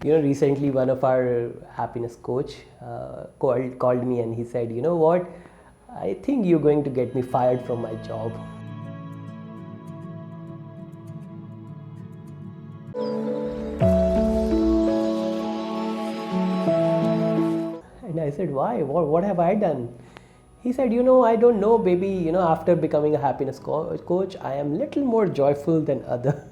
Recently one of our happiness coach called me and he said, you know what, I think you're going to get me fired from my job. And I said, why? What have I done? He said, I don't know, baby. After becoming a happiness coach, I am little more joyful than others.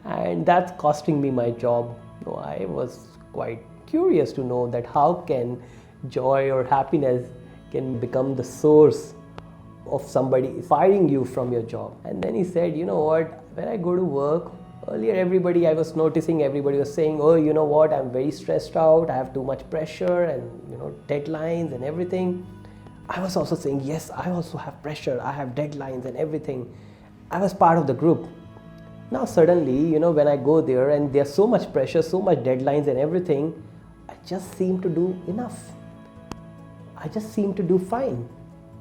And that's costing me my job. I was quite curious to know that how can joy or happiness can become the source of somebody firing you from your job. And then he said, you know what, when I go to work, earlier I was noticing everybody was saying, oh, you know what, I'm very stressed out, I have too much pressure and deadlines and everything. I was also saying, yes, I also have pressure, I have deadlines and everything. I was part of the group. Now suddenly, when I go there and there's so much pressure, so much deadlines and everything, I just seem to do enough. I just seem to do fine.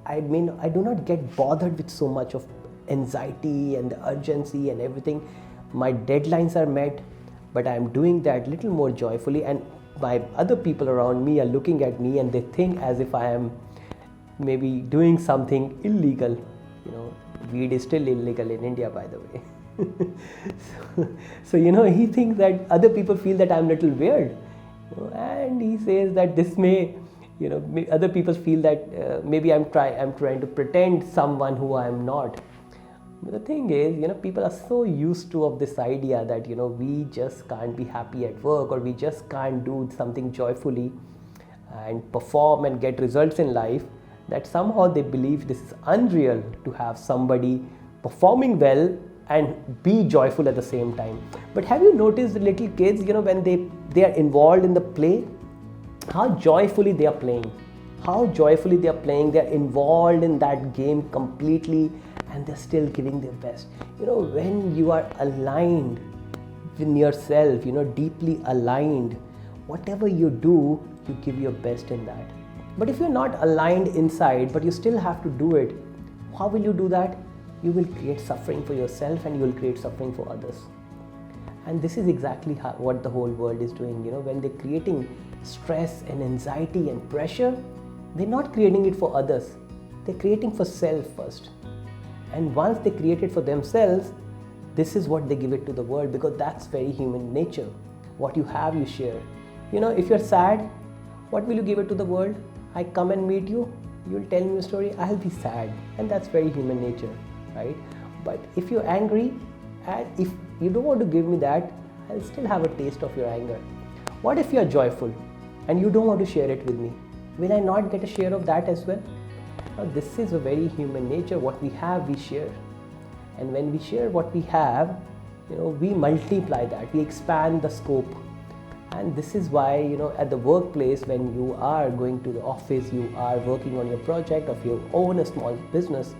I do not get bothered with so much of anxiety and the urgency and everything. My deadlines are met, but I'm doing that little more joyfully, and my other people around me are looking at me and they think as if I am maybe doing something illegal. Weed is still illegal in India, by the way. So he thinks that other people feel that I'm a little weird, and he says that this may, other people feel that maybe I'm trying to pretend someone who I'm not. But the thing is, people are so used to of this idea that we just can't be happy at work, or we just can't do something joyfully and perform and get results in life, that somehow they believe this is unreal to have somebody performing well and be joyful at the same time. But have you noticed the little kids, when they are involved in the play, how joyfully they are playing, they're involved in that game completely, and they're still giving their best. When you are aligned with yourself, deeply aligned, whatever you do, you give your best in that. But if you're not aligned inside, but you still have to do it, how will you do that? You will create suffering for yourself and you will create suffering for others. And this is exactly what the whole world is doing. When they're creating stress and anxiety and pressure, they're not creating it for others. They're creating for self first. And once they create it for themselves, this is what they give it to the world, because that's very human nature. What you have, you share. If you're sad, what will you give it to the world? I come and meet you, you'll tell me a story, I'll be sad. And that's very human nature, right? But if you're angry, and if you don't want to give me that, I'll still have a taste of your anger. What if you're joyful and you don't want to share it with me? Will I not get a share of that as well? Now, this is a very human nature. What we have, we share. And when we share what we have, we multiply that, we expand the scope. And this is why, at the workplace, when you are going to the office, you are working on your project, or you own a small business,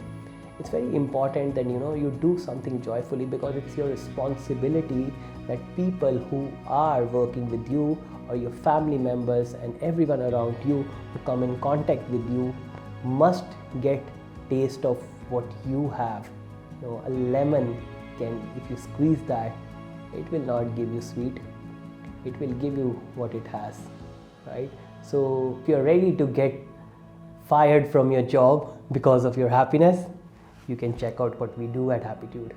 it's very important that you do something joyfully, because it's your responsibility that people who are working with you, or your family members and everyone around you who come in contact with you, must get taste of what you have. A lemon can, if you squeeze that, it will not give you sweet, it will give you what it has, right? So if you're ready to get fired from your job because of your happiness, you can check out what we do at Happiitude.